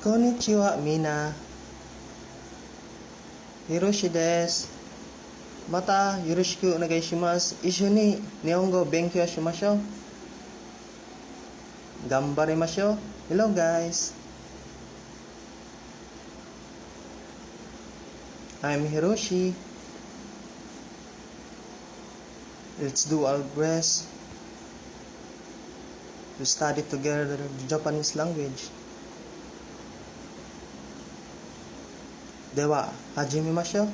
Konnichiwa, Mina. Hiroshi desu. Mata yoroshiku onegai shimasu. Issho ni Nihongo benkyou shimashou. Ganbarimashou. Hello guys. I'm Hiroshi. Let's do our best to study together the Japanese language. Dewa, hajimemashou.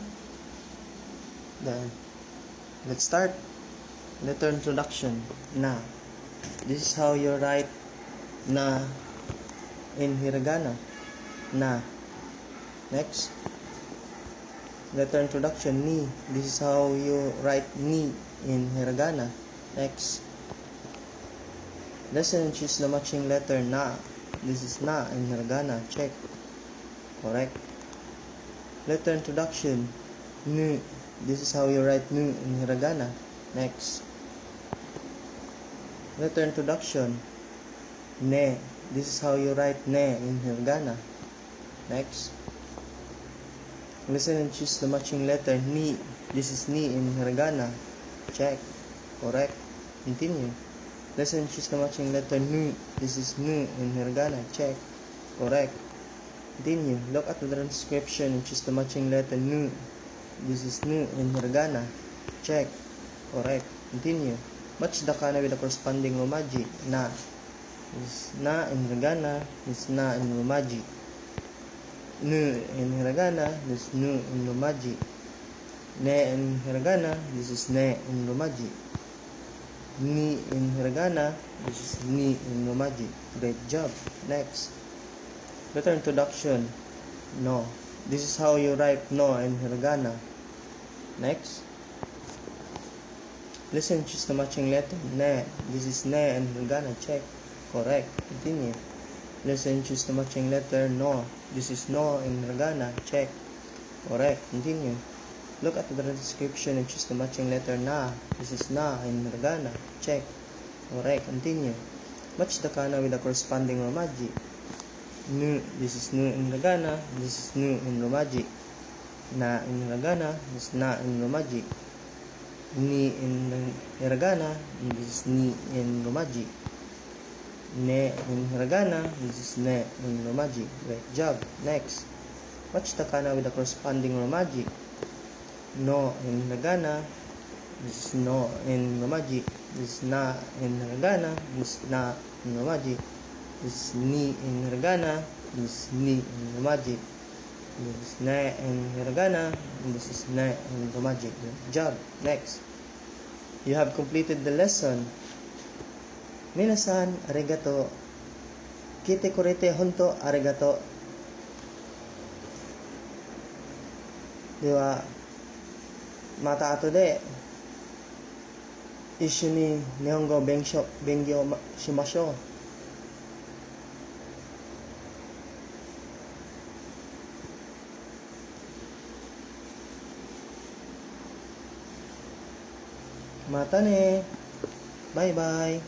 Then, let's start. Letter introduction. Na. This is how you write na in hiragana. Na. Next. Letter introduction. Ni. This is how you write ni in hiragana. Next. Lesson, choose the matching letter na. This is na in hiragana. Check. Correct. Letter introduction. Nu. This is how you write nu in hiragana. Next. Letter introduction. Ne. This is how you write ne in hiragana. Next. Listen and choose the matching letter ni. This is ni in hiragana. Check. Correct. Continue. Listen and choose the matching letter nu. This is nu in hiragana. Check. Correct. Continue. Look at the transcription and choose the matching letter nu. This is nu in hiragana. Check. Correct. Continue. Match the kana with the corresponding romaji. Na. This is na in hiragana. This is na in romaji. Nu in hiragana. This is nu in romaji. Ne in hiragana. This is ne in romaji. Ni in hiragana. This is ni in romaji. Great job. Next. Letter introduction. No. This is how you write no in hiragana. Next. Listen, choose the matching letter ne. This is ne in hiragana. Check. Correct. Continue. Listen, choose the matching letter no. This is no in hiragana. Check. Correct. Continue. Look at the description and choose the matching letter na. This is na in hiragana. Check. Correct. Continue. Match the kana with the corresponding romaji. Nu. This is nu in hiragana. This is nu in romaji. Na in hiragana. This is na in romaji. Ni in hiragana. This is ni in romaji. Ne in hiragana. This is ne in romaji. Great job. Next. Match the kana with the corresponding romaji. No in hiragana. This is no in romaji. This is na in hiragana. This is na in romaji. This is ni in hiragana. This is ni in romaji. This is ne in hiragana. And this is ne in romaji. Good job. Next. You have completed the lesson. Minasan, arigato. Kite kurete honto arigato. Dewa, mata ato de issho ni Nihongo benkyou shimashou. Mata ne. Bye bye.